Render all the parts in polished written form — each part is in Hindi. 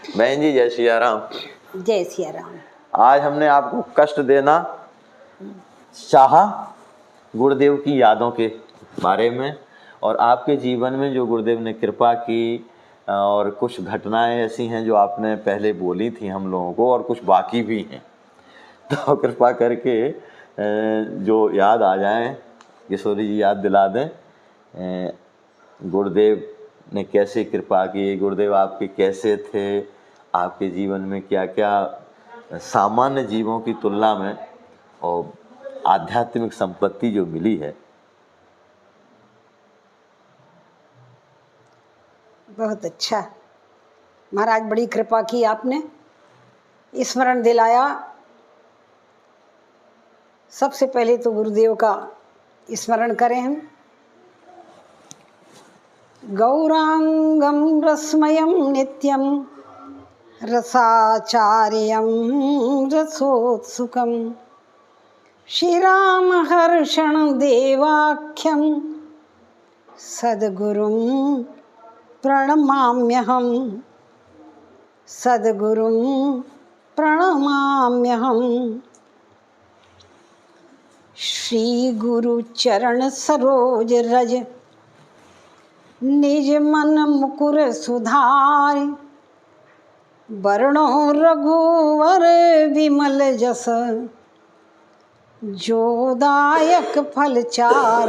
बहन जी जय सिया राम। जय सिया राम। आज हमने आपको कष्ट देना चाहा गुरुदेव की यादों के बारे में, और आपके जीवन में जो गुरुदेव ने कृपा की और कुछ घटनाएं ऐसी हैं जो आपने पहले बोली थी हम लोगों को, और कुछ बाकी भी हैं। तो कृपा करके जो याद आ जाएं, किशोरी जी याद दिला दें गुरुदेव ने कैसे कृपा की, गुरुदेव आपके कैसे थे, आपके जीवन में क्या क्या सामान्य जीवों की तुलना में और आध्यात्मिक संपत्ति जो मिली है। बहुत अच्छा महाराज, बड़ी कृपा की आपने, स्मरण दिलाया। सबसे पहले तो गुरुदेव का स्मरण करें हम। गौरांगम रसमयम नित्यम रसाचार्यम रसोत्सुकम श्रीराम हर्षण देवाख्यम सद्गुरुं प्रणमाम्यहम् सद्गुरुं प्रणमाम्यहम्। श्री गुरु चरण सरोज रज निज मन मुकुर सुधारि वरणो रघुवर विमल जस जोदायक फल चार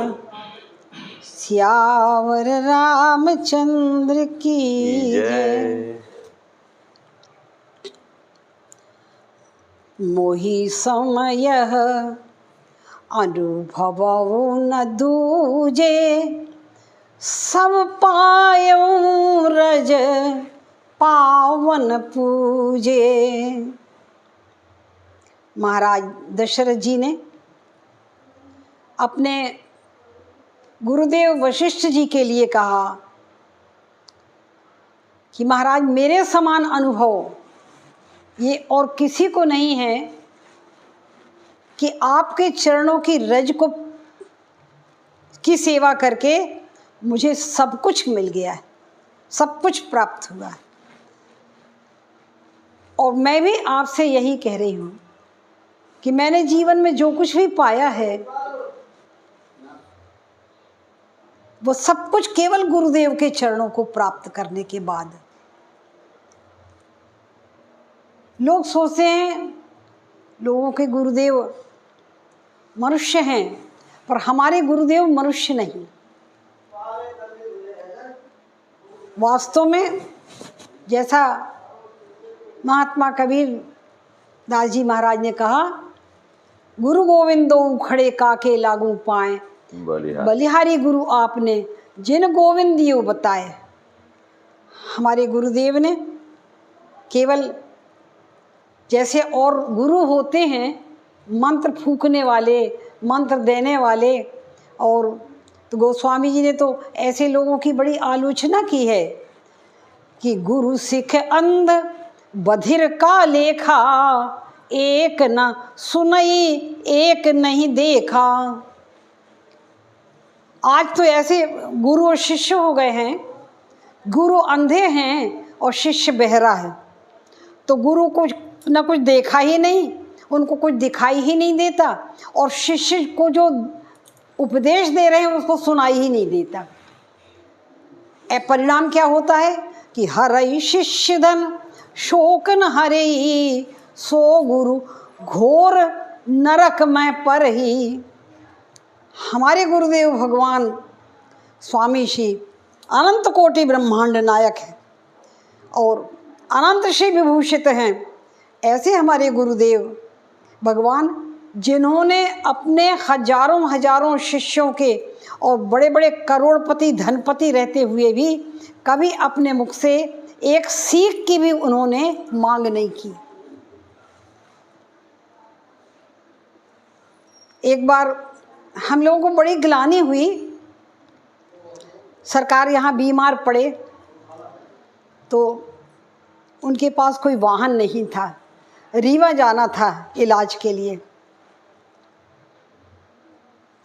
सियावर रामचंद्र की जय। मोहि समय अनुभव न दूजे सब पायो रज पावन पूजे। महाराज दशरथ जी ने अपने गुरुदेव वशिष्ठ जी के लिए कहा कि महाराज मेरे समान अनुभव ये और किसी को नहीं है कि आपके चरणों की रज को की सेवा करके मुझे सब कुछ मिल गया है, सब कुछ प्राप्त हुआ है। और मैं भी आपसे यही कह रही हूँ कि मैंने जीवन में जो कुछ भी पाया है वो सब कुछ केवल गुरुदेव के चरणों को प्राप्त करने के बाद। लोग सोचते हैं लोगों के गुरुदेव मनुष्य हैं, पर हमारे गुरुदेव मनुष्य नहीं। वास्तव में जैसा महात्मा कबीर दास जी महाराज ने कहा, गुरु गोविंदो उखड़े काके लागू पाए, बलिहारी गुरु आपने जिन गोविंद दियो बताए। हमारे गुरुदेव ने केवल जैसे और गुरु होते हैं मंत्र फूकने वाले, मंत्र देने वाले, और तो गोस्वामी जी ने तो ऐसे लोगों की बड़ी आलोचना की है कि गुरु सिख अंध बधिर का लेखा, एक न सुनई एक नहीं देखा। आज तो ऐसे गुरु और शिष्य हो गए हैं, गुरु अंधे हैं और शिष्य बहरा है। तो गुरु को न कुछ देखा ही नहीं, उनको कुछ दिखाई ही नहीं देता, और शिष्य को जो उपदेश दे रहे हैं उसको सुनाई ही नहीं देता। परिणाम क्या होता है कि हरई शिष्य धन शोक न हरई, सो गुरु घोर नरक में पर ही। हमारे गुरुदेव भगवान स्वामी श्री अनंत कोटि ब्रह्मांड नायक है और अनंत श्री विभूषित हैं। ऐसे हमारे गुरुदेव भगवान जिन्होंने अपने हजारों हजारों शिष्यों के और बड़े बड़े करोड़पति धनपति रहते हुए भी कभी अपने मुख से एक सीख की भी उन्होंने मांग नहीं की। एक बार हम लोगों को बड़ी ग्लानि हुई, सरकार यहाँ बीमार पड़े तो उनके पास कोई वाहन नहीं था, रीवा जाना था इलाज के लिए।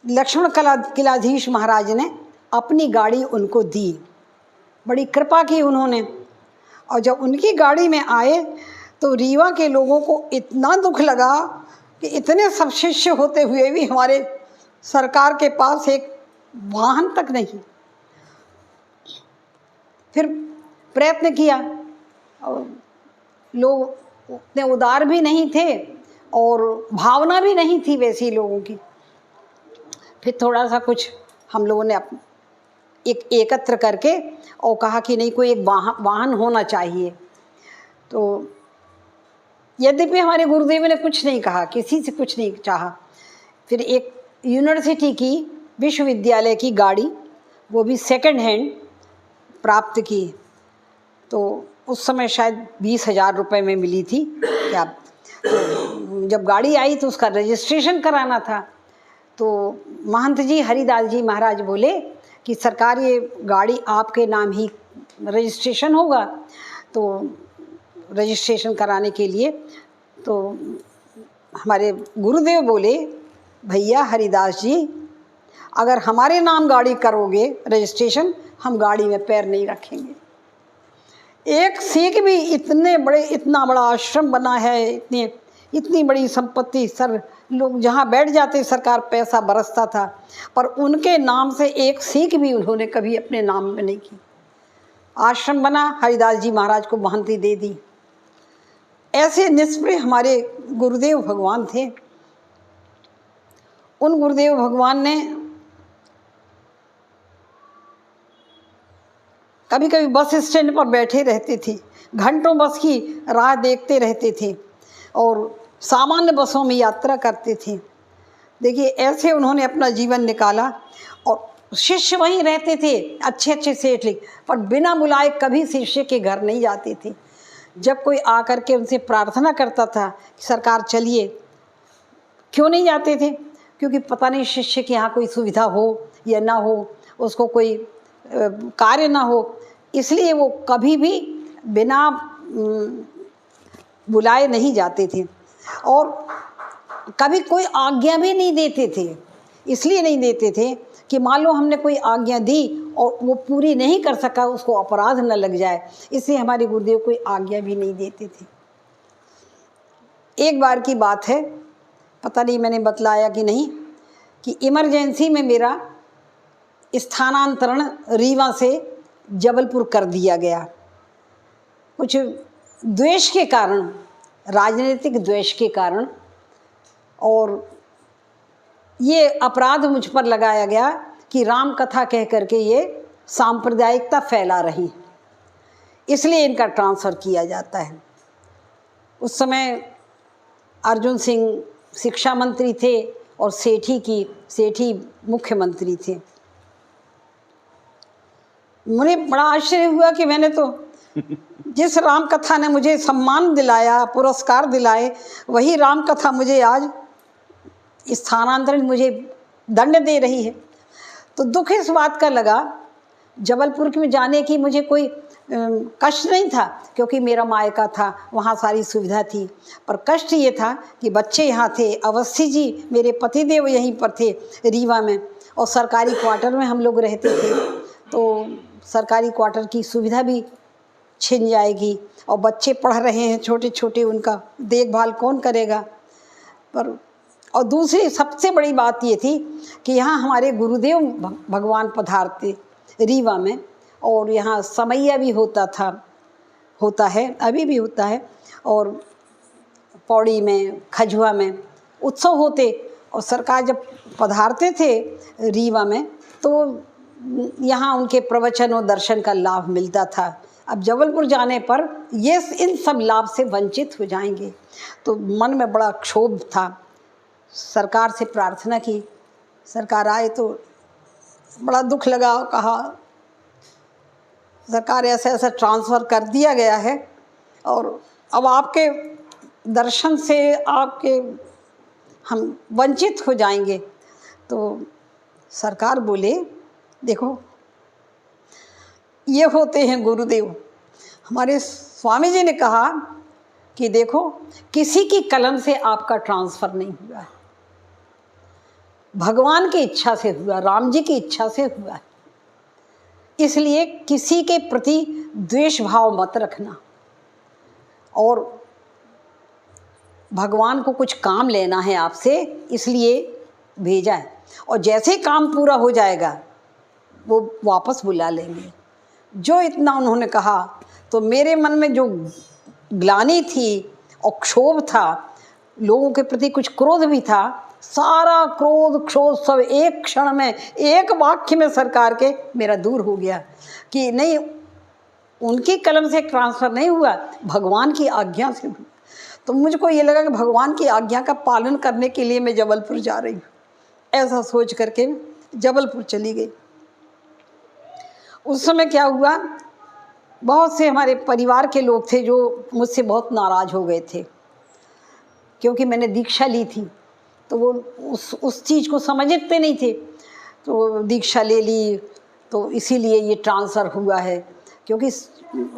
लक्ष्मण किलाधीश महाराज ने अपनी गाड़ी उनको दी, बड़ी कृपा की उन्होंने। और जब उनकी गाड़ी में आए तो रीवा के लोगों को इतना दुख लगा कि इतने सब शिष्य होते हुए भी हमारे सरकार के पास एक वाहन तक नहीं। फिर प्रयत्न किया और लोग उतने उदार भी नहीं थे और भावना भी नहीं थी वैसी लोगों की। फिर थोड़ा सा कुछ हम लोगों ने एकत्र करके और कहा कि नहीं, कोई एक वाहन होना चाहिए। तो यद्यपि हमारे गुरुदेव ने कुछ नहीं कहा, किसी से कुछ नहीं चाहा, फिर एक यूनिवर्सिटी की विश्वविद्यालय की गाड़ी, वो भी सेकंड हैंड प्राप्त की। तो उस समय शायद 20,000 रुपये में मिली थी क्या। तो जब गाड़ी आई तो उसका रजिस्ट्रेशन कराना था। तो महंत जी हरिदास जी महाराज बोले कि सरकार ये गाड़ी आपके नाम ही रजिस्ट्रेशन होगा। तो रजिस्ट्रेशन कराने के लिए तो हमारे गुरुदेव बोले, भैया हरिदास जी, अगर हमारे नाम गाड़ी करोगे रजिस्ट्रेशन, हम गाड़ी में पैर नहीं रखेंगे। एक सीख भी इतना बड़ा आश्रम बना है, इतनी बड़ी संपत्ति, सर लोग जहाँ बैठ जाते सरकार पैसा बरसता था, पर उनके नाम से एक सीख भी उन्होंने कभी अपने नाम में नहीं की। आश्रम बना, हरिदास जी महाराज को महंती दे दी। ऐसे निष्प्रिय हमारे गुरुदेव भगवान थे। उन गुरुदेव भगवान ने कभी कभी बस स्टैंड पर बैठे रहते थे, घंटों बस की राह देखते रहते थे और सामान्य बसों में यात्रा करते थे। देखिए ऐसे उन्होंने अपना जीवन निकाला। और शिष्य वहीं रहते थे, अच्छे अच्छे सेठ लिख, पर बिना बुलाए कभी शिष्य के घर नहीं जाते थे। जब कोई आकर के उनसे प्रार्थना करता था कि सरकार चलिए, क्यों नहीं जाते थे? क्योंकि पता नहीं शिष्य के यहाँ कोई सुविधा हो या ना हो, उसको कोई कार्य ना हो, इसलिए वो कभी भी बिना बुलाए नहीं जाते थे। और कभी कोई आज्ञा भी नहीं देते थे। इसलिए नहीं देते थे कि मान लो हमने कोई आज्ञा दी और वो पूरी नहीं कर सका, उसको अपराध न लग जाए, इसलिए हमारे गुरुदेव कोई आज्ञा भी नहीं देते थे। एक बार की बात है, पता नहीं मैंने बतलाया कि नहीं, कि इमरजेंसी में मेरा स्थानांतरण रीवा से जबलपुर कर दिया गया। कुछ द्वेष के कारण, राजनीतिक द्वेष के कारण, और ये अपराध मुझ पर लगाया गया कि राम कथा कह करके ये सांप्रदायिकता फैला रही, इसलिए इनका ट्रांसफ़र किया जाता है। उस समय अर्जुन सिंह शिक्षा मंत्री थे और सेठी मुख्यमंत्री थे। मुझे बड़ा आश्चर्य हुआ कि मैंने तो जिस राम कथा ने मुझे सम्मान दिलाया, पुरस्कार दिलाए, वही राम कथा मुझे आज स्थानांतरण, मुझे दंड दे रही है। तो दुख इस बात का लगा, जबलपुर में जाने की मुझे कोई कष्ट नहीं था, क्योंकि मेरा मायका था, वहाँ सारी सुविधा थी। पर कष्ट ये था कि बच्चे यहाँ थे, अवस्थी जी मेरे पतिदेव यहीं पर थे रीवा में, और सरकारी क्वार्टर में हम लोग रहते थे। तो सरकारी क्वार्टर की सुविधा भी छिन जाएगी, और बच्चे पढ़ रहे हैं छोटे छोटे, उनका देखभाल कौन करेगा। पर और दूसरी सबसे बड़ी बात ये थी कि यहाँ हमारे गुरुदेव भगवान पधारते रीवा में, और यहाँ समैया भी होता है, अभी भी होता है, और पौड़ी में, खजुआ में उत्सव होते, और सरकार जब पधारते थे रीवा में तो यहाँ उनके प्रवचन और दर्शन का लाभ मिलता था। अब जबलपुर जाने पर ये इन सब लाभ से वंचित हो जाएंगे, तो मन में बड़ा क्षोभ था। सरकार से प्रार्थना की, सरकार आए तो बड़ा दुख लगा, कहा सरकार ऐसा ट्रांसफ़र कर दिया गया है और अब आपके दर्शन से हम वंचित हो जाएंगे। तो सरकार बोले, देखो ये होते हैं गुरुदेव। हमारे स्वामी जी ने कहा कि देखो, किसी की कलम से आपका ट्रांसफ़र नहीं हुआ, भगवान की इच्छा से हुआ, राम जी की इच्छा से हुआ। इसलिए किसी के प्रति द्वेष भाव मत रखना, और भगवान को कुछ काम लेना है आपसे, इसलिए भेजा है, और जैसे काम पूरा हो जाएगा वो वापस बुला लेंगे। जो इतना उन्होंने कहा तो मेरे मन में जो ग्लानि थी और क्षोभ था, लोगों के प्रति कुछ क्रोध भी था, सारा क्रोध क्षोभ सब एक क्षण में, एक वाक्य में सरकार के मेरा दूर हो गया कि नहीं, उनकी कलम से ट्रांसफ़र नहीं हुआ, भगवान की आज्ञा से हुआ। तो मुझको ये लगा कि भगवान की आज्ञा का पालन करने के लिए मैं जबलपुर जा रही हूँ। ऐसा सोच करके जबलपुर चली गई। उस समय क्या हुआ, बहुत से हमारे परिवार के लोग थे जो मुझसे बहुत नाराज़ हो गए थे, क्योंकि मैंने दीक्षा ली थी। तो वो उस चीज़ को समझते नहीं थे, तो दीक्षा ले ली तो इसीलिए ये ट्रांसफ़र हुआ है, क्योंकि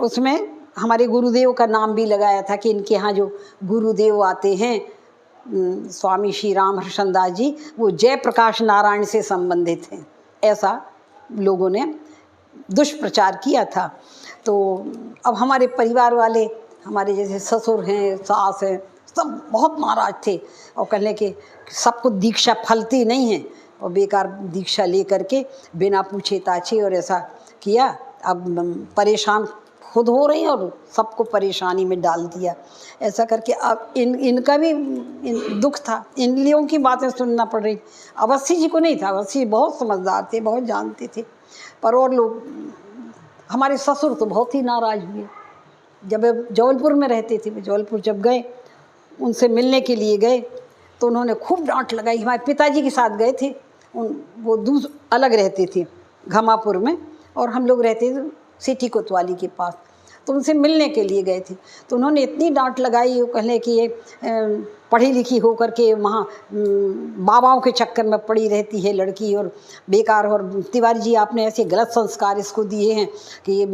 उसमें हमारे गुरुदेव का नाम भी लगाया था कि इनके यहाँ जो गुरुदेव आते हैं स्वामी श्री राम हर्षण दास जी, वो जयप्रकाश नारायण से संबंधित हैं, ऐसा लोगों ने दुष्प्रचार किया था। तो अब हमारे परिवार वाले, हमारे जैसे ससुर हैं, सास हैं, सब बहुत नाराज थे और कहने के सबको दीक्षा फलती नहीं है, और बेकार दीक्षा ले करके बिना पूछे ताछे और ऐसा किया। अब परेशान खुद हो रही हैं और सबको परेशानी में डाल दिया, ऐसा करके अब इनका भी दुख था, इन लोगों की बातें सुनना पड़ रही। अवस्थी जी को नहीं था, अवस्थी जी बहुत समझदार थे, बहुत जानते थे, पर और लोग, हमारे ससुर तो बहुत ही नाराज़ हुए। जब जबलपुर में रहते थे, जबलपुर जब गए, उनसे मिलने के लिए गए तो उन्होंने खूब डांट लगाई। हमारे पिताजी के साथ गए थे, वो अलग रहते थे घमापुर में, और हम लोग रहते थे सिटी कोतवाली के पास। तो उनसे मिलने के लिए गए थे, तो उन्होंने इतनी डांट लगाई, वो कहने कि ये पढ़ी लिखी होकर के वहाँ बाबाओं के चक्कर में पड़ी रहती है लड़की, और बेकार, और तिवारी जी आपने ऐसे गलत संस्कार इसको दिए हैं कि ये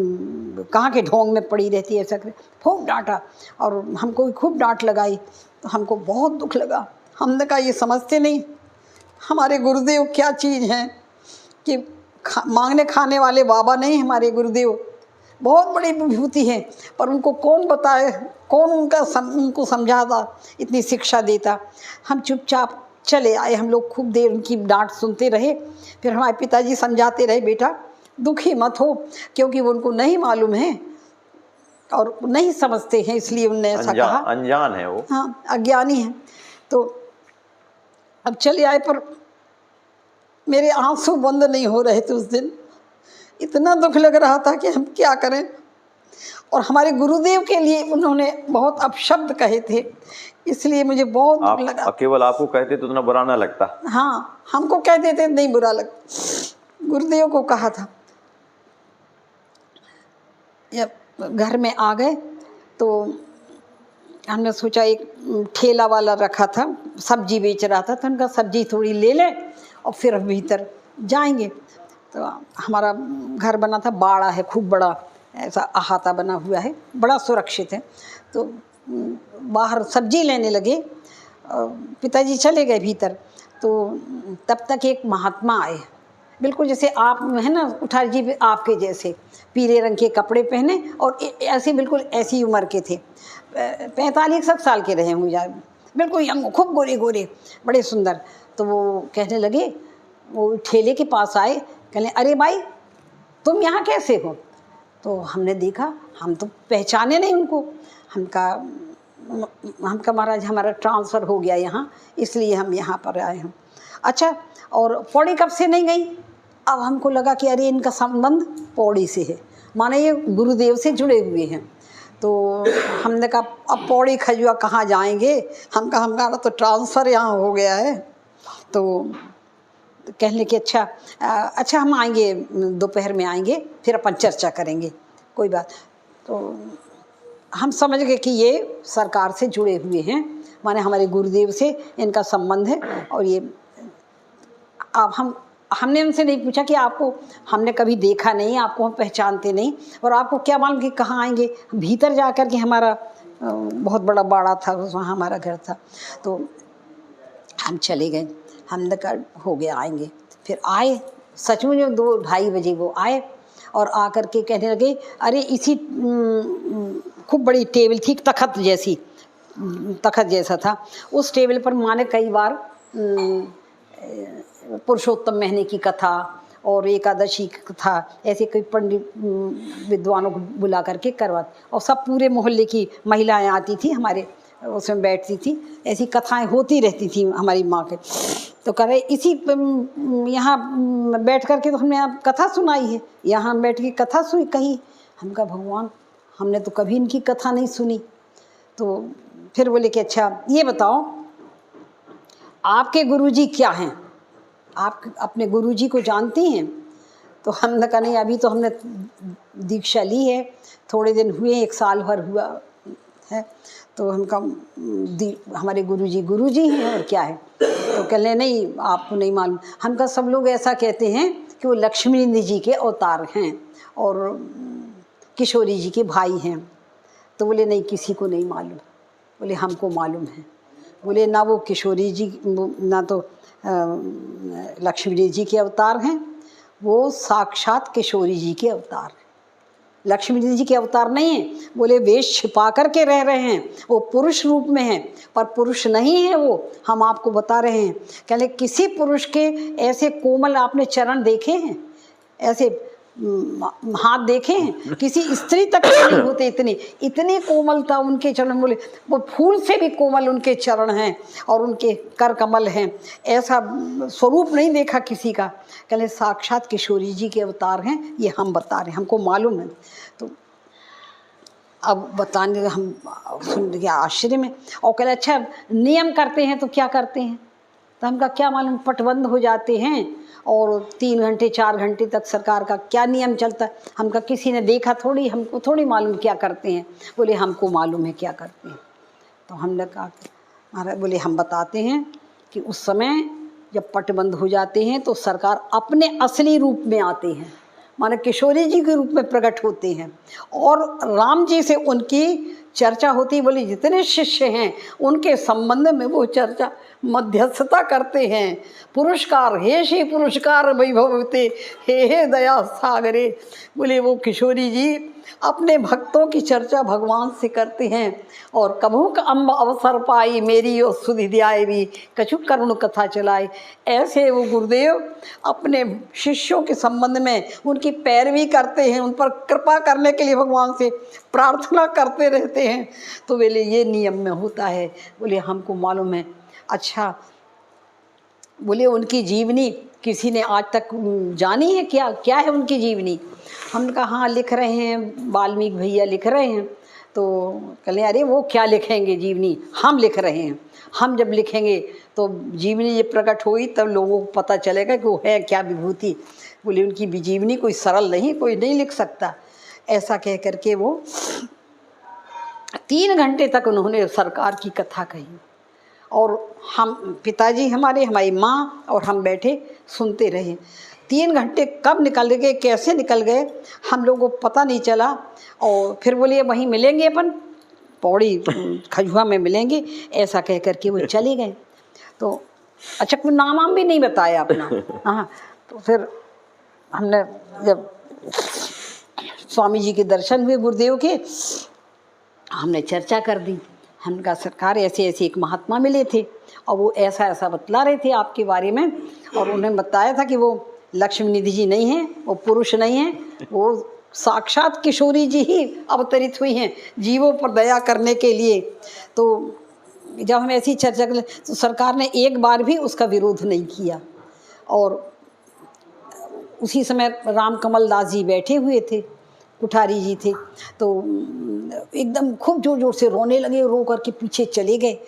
कहाँ के ढोंग में पड़ी रहती है, ऐसा कर खूब डांटा, और हमको भी खूब डांट लगाई। तो हमको बहुत दुख लगा। हमने कहा ये समझते नहीं हमारे गुरुदेव क्या चीज़ हैं, कि मांगने खाने वाले बाबा नहीं, हमारे गुरुदेव बहुत बड़ी विभूति है, पर उनको कौन बताए, कौन उनको समझाता, इतनी शिक्षा देता। हम चुपचाप चले आए। हम लोग खूब देर उनकी डांट सुनते रहे। फिर हमारे पिताजी समझाते रहे, बेटा दुखी मत हो, क्योंकि वो उनको नहीं मालूम है और नहीं समझते हैं, इसलिए उनने ऐसा कहा। अनजान है वो, हाँ, अज्ञानी है। तो अब चले आए, पर मेरे आंसू बंद नहीं हो रहे थे उस दिन। इतना दुख लग रहा था कि हम क्या करें, और हमारे गुरुदेव के लिए उन्होंने बहुत अपशब्द कहे थे, इसलिए मुझे बहुत दुख लगा। केवल आपको कहते तो उतना बुरा ना लगता। हाँ, हमको कहते थे नहीं बुरा लगता, गुरुदेव को कहा था। जब घर में आ गए तो हमने सोचा, एक ठेला वाला रखा था, सब्जी बेच रहा था, तो उनका सब्जी थोड़ी ले लें और फिर भीतर जाएंगे। तो हमारा घर बना था, बाड़ा है खूब बड़ा, ऐसा अहाता बना हुआ है, बड़ा सुरक्षित है। तो बाहर सब्जी लेने लगे, पिताजी चले गए भीतर। तो तब तक एक महात्मा आए, बिल्कुल जैसे आप है ना, उठार जी भी आपके जैसे, पीले रंग के कपड़े पहने और ऐसे बिल्कुल ऐसी उम्र के थे, 45 साल के रहे होंगे, बिल्कुल यंग, खूब गोरे गोरे, बड़े सुंदर। तो वो कहने लगे, वो ठेले के पास आए, कहने अरे भाई तुम यहाँ कैसे हो? तो हमने देखा, हम तो पहचाने नहीं उनको। हमका महाराज हमारा ट्रांसफ़र हो गया यहाँ, इसलिए हम यहाँ पर आए हैं। अच्छा, और पौड़ी कब से नहीं गई? अब हमको लगा कि अरे इनका संबंध पौड़ी से है, माने ये गुरुदेव से जुड़े हुए हैं। तो हमने कहा अब पौड़ी खजुआ कहाँ जाएंगे, हमारा तो ट्रांसफ़र यहाँ हो गया है। तो कहने कि अच्छा हम आएंगे, दोपहर में आएंगे, फिर अपन चर्चा करेंगे, कोई बात। तो हम समझ गए कि ये सरकार से जुड़े हुए हैं, माने हमारे गुरुदेव से इनका संबंध है। और ये अब हमने उनसे नहीं पूछा कि आपको हमने कभी देखा नहीं, आपको हम पहचानते नहीं, और आपको क्या मालूम कि कहाँ आएंगे। भीतर जा कर के हमारा बहुत बड़ा बाड़ा था, वहाँ हमारा घर था। तो हम चले गए, हमने कहा हो गया आएंगे। फिर आए, सचमुच में 2-2:30 बजे वो आए, और आकर के कहने लगे, अरे इसी खूब बड़ी टेबल थी, तखत जैसी, तखत जैसा था, उस टेबल पर माँ ने कई बार पुरुषोत्तम महीने की कथा और एकादशी की कथा ऐसे कई पंडित विद्वानों को बुला करके करवाती, और सब पूरे मोहल्ले की महिलाएं आती थी हमारे, उसमें बैठती थी, ऐसी कथाएं होती रहती थी हमारी माँ के। तो कह रहे इसी यहाँ बैठ करके तो हमने आप कथा सुनाई है, यहाँ बैठ के कथा सुनी कही। हम कहा भगवान, हमने तो कभी इनकी कथा नहीं सुनी। तो फिर बोले कि अच्छा ये बताओ आपके गुरुजी क्या हैं, आप अपने गुरुजी को जानती हैं? तो हमने कहा नहीं, अभी तो हमने दीक्षा ली है, थोड़े दिन हुए, 1 साल भर हुआ है। तो हम कहा हमारे गुरुजी हैं और क्या है? तो कह रहे नहीं आपको नहीं मालूम। हम कहा सब लोग ऐसा कहते हैं कि वो लक्ष्मी जी के अवतार हैं और किशोरी जी के भाई हैं। तो बोले नहीं किसी को नहीं मालूम। बोले हमको मालूम है। बोले ना वो किशोरी जी ना तो लक्ष्मी जी के अवतार हैं, वो साक्षात किशोरी जी के अवतार हैं, लक्ष्मी जी के अवतार नहीं है। बोले वेश छिपा करके रह रहे हैं, वो पुरुष रूप में हैं, पर पुरुष नहीं है वो, हम आपको बता रहे हैं। कहले किसी पुरुष के ऐसे कोमल आपने चरण देखे हैं, ऐसे हाथ देखे हैं? किसी स्त्री तक के नहीं होते इतनी कोमलता उनके चरण। बोले वो फूल से भी कोमल उनके चरण हैं और उनके कर कमल हैं, ऐसा स्वरूप नहीं देखा किसी का। कहले साक्षात किशोरी जी के अवतार हैं, ये हम बता रहे हैं, हमको मालूम है। तो अब बताने हम सुन गया आश्चर्य में, और कहले अच्छा नियम करते हैं तो क्या करते हैं? तो हमका क्या मालूम, पटबंद हो जाते हैं और 3 घंटे 4 घंटे तक सरकार का क्या नियम चलता है। हमका किसी ने देखा थोड़ी, हमको थोड़ी मालूम क्या करते हैं। बोले हमको मालूम है क्या करते हैं। तो हमने कहा महाराज, बोले हम बताते हैं कि उस समय जब पटबंद हो जाते हैं तो सरकार अपने असली रूप में आते हैं, माने किशोरी जी के रूप में प्रकट होते हैं, और राम जी से उनकी चर्चा होती है। बोले जितने शिष्य हैं उनके संबंध में वो चर्चा मध्यस्थता करते हैं। पुरस्कार हे श्री पुरस्कार वैभवते हे दया सागरे। बोले वो किशोरी जी अपने भक्तों की चर्चा भगवान से करते हैं, और कभुक अम्ब अवसर पाई मेरी और सुधि दियाए भी कछु करुण कथा चलाए। ऐसे वो गुरुदेव अपने शिष्यों के संबंध में उनकी पैरवी करते हैं, उन पर कृपा करने के लिए भगवान से प्रार्थना करते रहते हैं। तो बोले ये नियम में होता है। बोले हमको मालूम है। अच्छा बोले उनकी जीवनी किसी ने आज तक जानी है क्या? क्या है उनकी जीवनी? हमने कहा हाँ लिख रहे हैं, वाल्मीकि भैया लिख रहे हैं। तो कहले अरे वो क्या लिखेंगे जीवनी, हम लिख रहे हैं। हम जब लिखेंगे तो जीवनी ये प्रकट हुई तब लोगों को पता चलेगा कि वो है क्या विभूति। बोले उनकी जीवनी कोई सरल नहीं, कोई नहीं लिख सकता। ऐसा कह करके वो 3 घंटे तक उन्होंने सरकार की कथा कही, और हम पिताजी हमारी माँ और हम बैठे सुनते रहे। 3 घंटे कब निकल गए, कैसे निकल गए हम लोगों को पता नहीं चला। और फिर बोलिए वहीं मिलेंगे, अपन पौड़ी खजुआ में मिलेंगे, ऐसा कह करके वो चले गए। तो अच्छा कोई नाम भी नहीं बताया अपना। हाँ, तो फिर हमने जब स्वामी जी के दर्शन हुए गुरुदेव के, हमने चर्चा कर दी। हमने कहा सरकार ऐसे ऐसे एक महात्मा मिले थे और वो ऐसा ऐसा बतला रहे थे आपके बारे में, और उन्हें बताया था कि वो लक्ष्मी निधि जी नहीं हैं, वो पुरुष नहीं हैं, वो साक्षात किशोरी जी ही अवतरित हुई हैं जीवों पर दया करने के लिए। तो जब हम ऐसी चर्चा कर तो सरकार ने एक बार भी उसका विरोध नहीं किया। और उसी समय राम कमल दास जी बैठे हुए थे, कुठारी जी थे, तो एकदम खूब जोर जोर से रोने लगे, रो करके पीछे चले गए।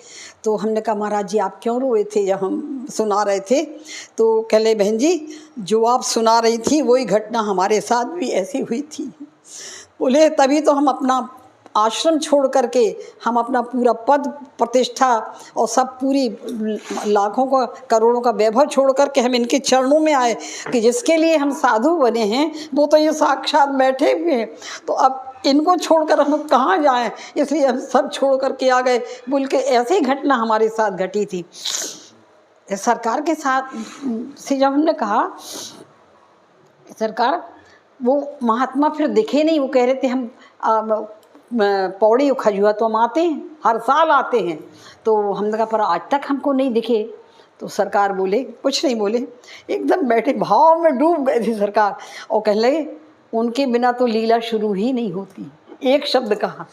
तो हमने कहा महाराज जी आप क्यों रोए थे जब हम सुना रहे थे? तो कहले बहन जी जो आप सुना रही थी वही घटना हमारे साथ भी ऐसी हुई थी। बोले तभी तो हम अपना आश्रम छोड़ करके, हम अपना पूरा पद प्रतिष्ठा और सब पूरी लाखों का करोड़ों का वैभव छोड़ करके हम इनके चरणों में आए कि जिसके लिए हम साधु बने हैं वो तो ये साक्षात बैठे हुए हैं, तो अब इनको छोड़कर हम कहाँ जाएं, इसलिए हम सब छोड़ करके आ गए। बोल के ऐसी घटना हमारे साथ घटी थी। सरकार के साथ से जब हमने कहा सरकार वो महात्मा फिर दिखे नहीं। वो कह रहे थे हम पौड़ी खजुआ तो हम आते हैं, हर साल आते हैं। तो हमने कहा पर आज तक हमको नहीं दिखे। तो सरकार बोले, कुछ नहीं बोले, एकदम बैठे भाव में डूब गए थे सरकार, और कहने लगे उनके बिना तो लीला शुरू ही नहीं होती। एक शब्द कहा,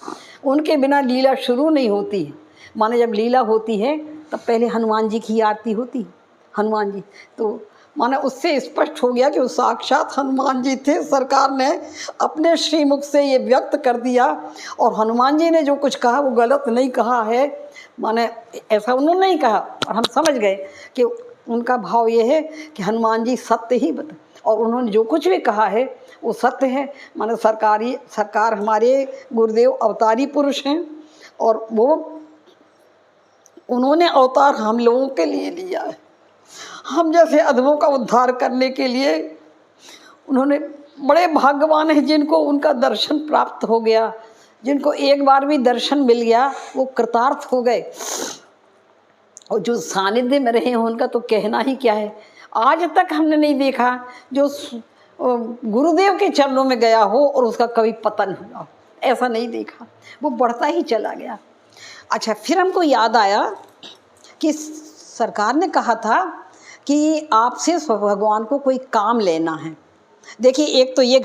उनके बिना लीला शुरू नहीं होती। माने जब लीला होती है तब पहले हनुमान जी की आरती होती, हनुमान जी। तो माने उससे स्पष्ट हो गया कि वो साक्षात हनुमान जी थे। सरकार ने अपने श्रीमुख से ये व्यक्त कर दिया, और हनुमान जी ने जो कुछ कहा वो गलत नहीं कहा है, माने ऐसा उन्होंने नहीं कहा। और हम समझ गए कि उनका भाव ये है कि हनुमान जी सत्य ही बता, और उन्होंने जो कुछ भी कहा है वो सत्य है। माने सरकार हमारे गुरुदेव अवतारी पुरुष हैं, और वो उन्होंने अवतार हम लोगों के लिए लिया है, हम जैसे अधमों का उद्धार करने के लिए। उन्होंने बड़े भाग्यवान हैं जिनको उनका दर्शन प्राप्त हो गया, जिनको एक बार भी दर्शन मिल गया वो कृतार्थ हो गए। और जो सानिध्य में रहे हैं उनका तो कहना ही क्या है। आज तक हमने नहीं देखा जो गुरुदेव के चरणों में गया हो और उसका कभी पतन हुआ, ऐसा नहीं देखा, वो बढ़ता ही चला गया। अच्छा, फिर हमको याद आया कि सरकार ने कहा था कि आपसे भगवान को कोई काम लेना है। देखिए, एक तो ये